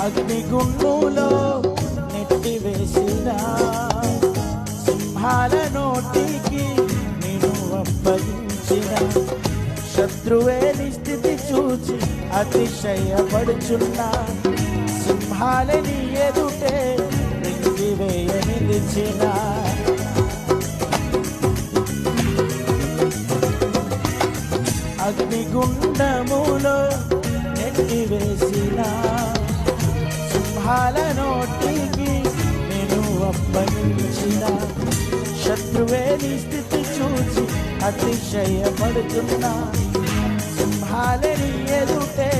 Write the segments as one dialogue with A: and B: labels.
A: అగ్నిగుండంలో నెట్టివేసిన సింహాల నోటికి నేను అప్పగించిన శత్రువే నీ స్థితి చూచి అతిశయపడుచున్నా సింహాలని ఎదుటే రింగివేయ నిలిచిన అగ్నిగుండములో నెట్టివేసిన సింహాల నోటికి నేను అప్పగించిన శత్రువే నీ స్థితి చూచి అతిశయపడుతున్నా సింహాలని ఎదుటే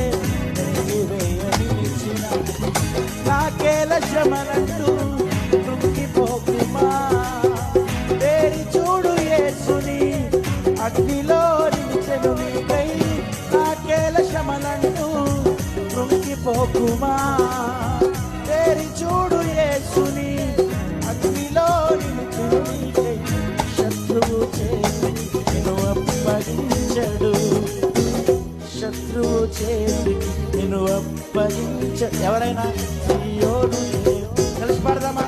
A: నెట్టివేయ నిలిచిన నాకేల శ్రమలంటూ కృంగిపోకుమా వేరి చూడు యేసుని అగ్నిలో నిలిచెను నీకై నాకేల శ్రమలంటూ కృంగిపోకుమా వేరి చూడు యేసుని అగ్నిలో నిలిచెను నీకై శత్రువు చేతి నిన్ను అప్పగించడు శత్రువు చేతి నిన్ను అప్పగించడు ఎవరైనా కలిసి పడదామా